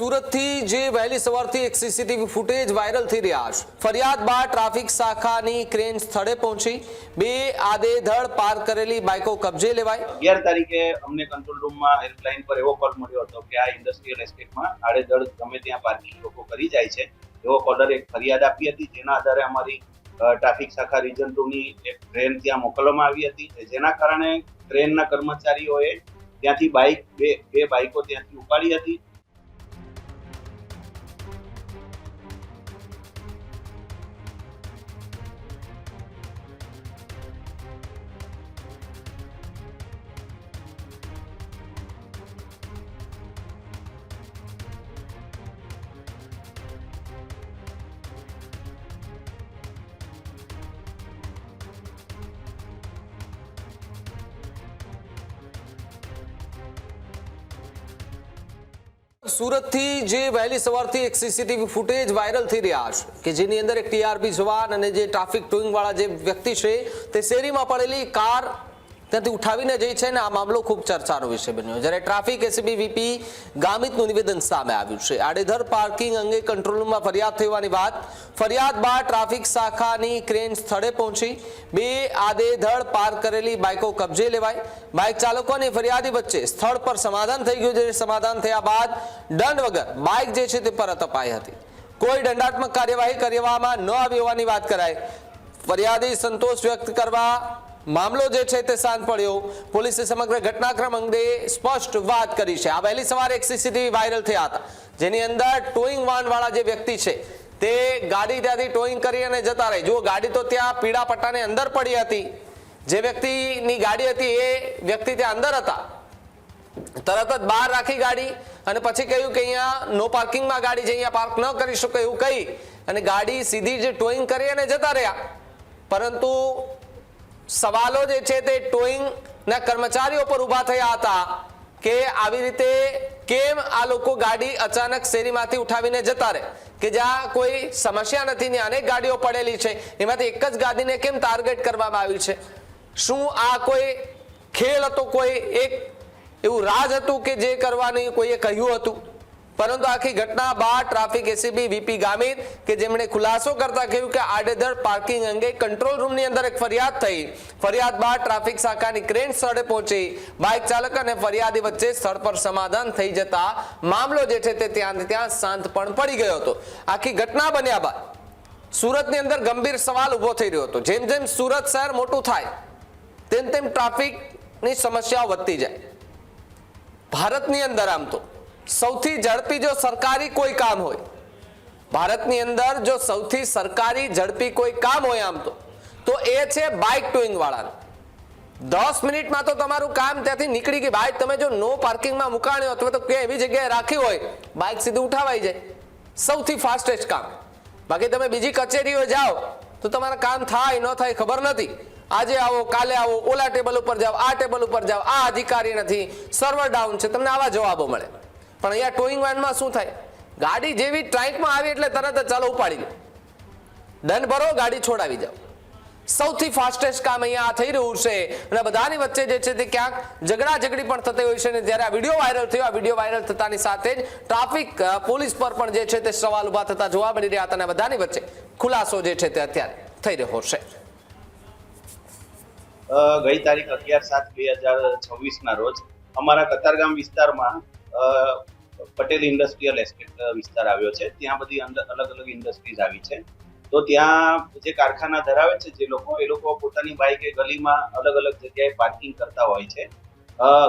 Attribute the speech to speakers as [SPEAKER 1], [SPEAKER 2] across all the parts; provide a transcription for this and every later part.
[SPEAKER 1] સુરતથી જે વહેલી સવારથી એક સીસીટીવી ફૂટેજ વાયરલ થઈ રહ્યા છે। ફરિયાદ બાદ ટ્રાફિક શાખાની ક્રેન સ્થળે પહોંચી બે આડેધડ પાર્ક કરેલી બાઇકો કબજે લેવાઈ।
[SPEAKER 2] 11 તારીખે અમને કંટ્રોલ રૂમમાં હેલ્પલાઇન પર એવો કોલ મળ્યો હતો કે આ ઇન્ડસ્ટ્રીયલ એસ્ટેટમાં આડેધડ ગમે ત્યાં પાર્કિંગ લોકો કરી જાય છે। એવો કોલર એક ફરિયાદ આપી હતી, જેના આધારે અમારી ટ્રાફિક શાખા રીજન 2 ની એક ટ્રેન ત્યાં મોકલવામાં આવી હતી, જેના કારણે ટ્રેનના કર્મચારીઓએ ત્યાંથી બે બાઇકો ત્યાંથી ઉપાડી હતી।
[SPEAKER 1] સુરતથી જે વહેલી સવારથી એક સીસીટીવી ફૂટેજ વાયરલ થઈ રહ્યા છે કે જેની અંદર એક ટીઆરપી જવાન અને જે ટ્રાફિક ટોઈંગ વાળા જે વ્યક્તિ છે તે શેરીમાં પડેલી કાર ત્યાંથી ઉઠાવીને જઈ છે ને આ મામલો ખૂબ ચર્ચાનો વિષય બન્યો। જ્યારે ટ્રાફિક એસીપી વીપી ગામિતનું નિવેદન સામે આવ્યું છે। આડેધડ પાર્કિંગ અંગે કંટ્રોલ રૂમમાં ફરિયાદ થઈ હોવાની વાત। ફરિયાદ બાદ ટ્રાફિક શાખાની ક્રેન સ્થળે પહોંચી બે આડેધડ પાર્ક કરેલી બાઇકો કબજે લેવાઈ। બાઇક ચાલકો અને ફરિયાદી વચ્ચે સ્થળ પર સમાધાન થઈ ગયું। જે સમાધાન થયા બાદ દંડ વગર બાઇક જે છે તે પરત અપાઈ હતી। કોઈ દંડાત્મક કાર્યવાહી કરવામાં ન આવી હોવાની વાત કરાઈ। ફરિયાદી સંતોષ વ્યક્ત કરવા મામલો જે છે તે શાંત પડ્યો। પોલીસે સમગ્ર ઘટનાક્રમ અંગે સ્પષ્ટ વાત કરી છે। આ વહેલી સવારે એક સીસીટીવી વાયરલ થયા હતા, જેની અંદર ટોઈંગ વાન વાળા જે વ્યક્તિ છે તે ગાડી ત્યાંથી ટોઈંગ કરી અને જતા રહે। જો ગાડી તો ત્યાં પીળા પટ્ટાની અંદર પડી હતી, જે વ્યક્તિની ગાડી હતી એ વ્યક્તિ ત્યાં અંદર હતા, તરત જ બહાર રાખી ગાડી અને પછી કહ્યું કે અહીંયા નો પાર્કિંગમાં ગાડી છે, અહીંયા પાર્ક ન કરી શકો એવું કહી અને ગાડી સીધી જે ટોઈંગ કરી અને જતા રહ્યા। પરંતુ સવાલો જે છે તે ટોઈંગ ના કર્મચારીઓ પર ઉભા થયા હતા કે આવી રીતે કેમ આ લોકો ગાડી અચાનક શેરીમાંથી ઉઠાવીને જતા રહે કે જ્યાં કોઈ સમસ્યા નથી ને અનેક ગાડીઓ પડેલી છે, એમાંથી એક જ ગાડીને કેમ ટાર્ગેટ કરવામાં આવી છે? શું આ કોઈ ખેલ હતો, કોઈ એક એવું રાજ હતું કે જે કરવાની કોઈએ કહ્યું હતું? પરંતુ આખી ઘટના બાદ ટ્રાફિક એસીપી વીપી ગામિત કે જેમણે ખુલાસો કરતા કહ્યું કે આડેધડ પાર્કિંગ અંગે કંટ્રોલ રૂમની અંદર એક ફરિયાદ થઈ। ફરિયાદ બાદ ટ્રાફિક શાખાની ક્રેન સ્થળે પહોંચી બાઇક ચાલક અને ફરિયાદી વચ્ચે સ્થળ પર સમાધાન થઈ જતા મામલો જે છે તે ત્યાં શાંત પણ પડી ગયો હતો। આખી ઘટના બન્યા બાદ સુરતની અંદર ગંભીર સવાલ ઉભો થઈ રહ્યો હતો। જેમ જેમ સુરત શહેર મોટું થાય તેમ તેમ ટ્રાફિકની સમસ્યાઓ વધતી જાય। ભારતની અંદર આમ તો સૌથી ઝડપી જો સરકારી કોઈ કામ હોય, ભારતની અંદર જો સૌથી સરકારી ઝડપી કોઈ કામ હોય આમ તો એ છે બાઇક ટોઈંગ વાળાનું। 10 મિનિટમાં તો તમારું કામ ત્યાંથી નીકળી ગઈ। બાઇક તમે જો નો પાર્કિંગમાં મુકાણ્યો અથવા તો ક્યાંય એવી જગ્યાએ રાખી હોય, બાઇક સીધી ઉઠાવાઈ જાય। સૌથી ફાસ્ટેસ્ટ કામ। બાકી તમે બીજી કચેરીઓ જાઓ તો તમારા કામ થાય ન થાય ખબર નથી। આજે આવો, કાલે આવો, ઓલા ટેબલ ઉપર જાઓ, આ ટેબલ ઉપર જાઓ, આ અધિકારી નથી, સર્વર ડાઉન છે, તમને આવા જવાબો મળે। પણ અહીંયા ટોઈંગ વાનમાં શું થાય? ગાડી જેવી ટ્રાન્કમાં આવી એટલે તરત જ ચાલો ઉપાડી લો, દંડ ભરો, ગાડી છોડાવી જાઓ। સૌથી ફાસ્ટેસ્ટ કામ અહીંયા થઈ રહ્યું છે અને બધાની વચ્ચે જે છે તે ક્યાંક ઝઘડા ઝઘડી પણ થતી હોય છે। અને જ્યારે આ વિડીયો વાયરલ થયો, આ વિડીયો વાયરલ થતાની સાથે જ ટ્રાફિક પોલીસ પર પણ જે છે તે સવાલ ઉભા થતા જોવા મળી રહ્યા હતા અને બધાની વચ્ચે ખુલાસો જે છે તે અત્યારે થઈ રહ્યો છે।
[SPEAKER 2] ગઈ તારીખ 11/7/2026 ના રોજ અમારા કતારગામ વિસ્તારમાં પટેલ ઇન્ડસ્ટ્રીયલ એસ્ટેટ વિસ્તાર આવ્યો છે। ત્યાં બધી અલગ અલગ ઇન્ડસ્ટ્રીઝ આવી છે। તો ત્યાં જે કારખાના ધરાવે છે જે લોકો, એ લોકો પોતાની બાઇક ગલીમાં અલગ અલગ જગ્યાએ પાર્કિંગ કરતા હોય છે।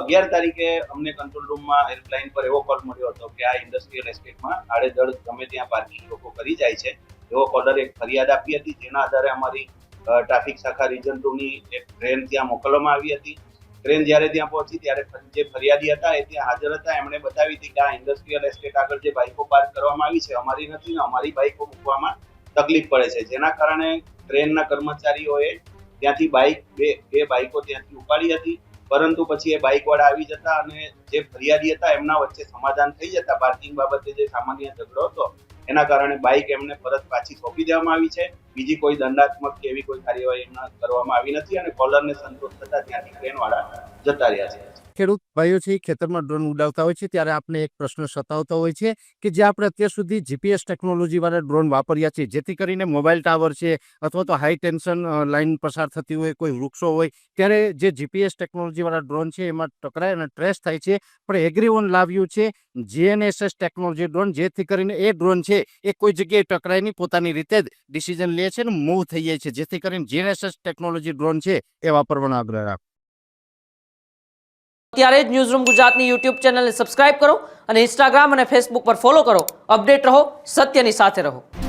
[SPEAKER 2] 11 તારીખે અમને કંટ્રોલ રૂમમાં હેલ્પલાઇન પર એવો કોલ મળ્યો હતો કે આ ઇન્ડસ્ટ્રીયલ એસ્ટેટમાં આડેધડ ગમે ત્યાં પાર્કિંગ લોકો કરી જાય છે। એવો કોલર એક ફરિયાદ આપી હતી, જેના આધારે અમારી ટ્રાફિક શાખા રીજન 2 ની એક ટ્રેન ત્યાં મોકલવામાં આવી હતી। ટ્રેન જ્યારે ત્યાં પહોંચી ત્યારે જે ફરિયાદી હતા એ ત્યાં હાજર હતા। એમણે બતાવી હતી કે આ ઇન્ડસ્ટ્રીયલ એસ્ટેટ આગળ જે બાઇકો પાર્ક કરવામાં આવી છે અમારી નથી ને અમારી બાઇકો મૂકવામાં તકલીફ પડે છે, જેના કારણે ટ્રેનના કર્મચારીઓએ ત્યાંથી બે બાઇકો ત્યાંથી ઉપાડી હતી। પરંતુ પછી એ બાઇક વાળા આવી જતા અને જે ફરિયાદી હતા એમના વચ્ચે સમાધાન થઈ જતા પાર્કિંગ બાબતે જે સામાન્ય ઝઘડો હતો એના કારણે બાઇક એમને પરત પાછી સોંપી દેવામાં આવી છે। બીજી કોઈ દંડાત્મક કે એવી કોઈ કાર્યવાહી કરવામાં આવી નથી અને કોલરને સંતોષ થતા ત્યાંથી ક્રેનવાળા જતા રહ્યા છે.
[SPEAKER 3] ખેડૂત ભાઈઓ છે ખેતરમાં ડ્રોન ઉડાવતા હોય છે ત્યારે આપણે એક પ્રશ્ન સતાવતો હોય છે કે જે આપણે અત્યાર સુધી જીપીએસ ટેકનોલોજીવાળા ડ્રોન વાપર્યા છે, જેથી કરીને મોબાઈલ ટાવર છે અથવા તો હાઈ ટેન્શન લાઇન પસાર થતી હોય, કોઈ વૃક્ષો હોય, ત્યારે જે જીપીએસ ટેકનોલોજીવાળા ડ્રોન છે એમાં ટકરાય અને ટ્રેસ થાય છે. પણ એગ્રીઓન લાવ્યું છે GNSS ટેકનોલોજી ડ્રોન, જેથી કરીને એ ડ્રોન છે એ કોઈ જગ્યાએ ટકરાય નહીં, પોતાની રીતે જ ડિસિઝન લે છે અને મૂવ થઈ જાય છે, જેથી કરીને GNSS ટેકનોલોજી ડ્રોન છે એ વાપરવાનો આગ્રહ રાખો.
[SPEAKER 4] અત્યારે જ ન્યૂઝરૂમ ગુજરાતની યુટ્યુબ ચેનલને સબસ્ક્રાઇબ કરો અને ઇન્સ્ટાગ્રામ અને ફેસબુક પર ફોલો કરો. અપડેટ રહો, સત્યની સાથે રહો.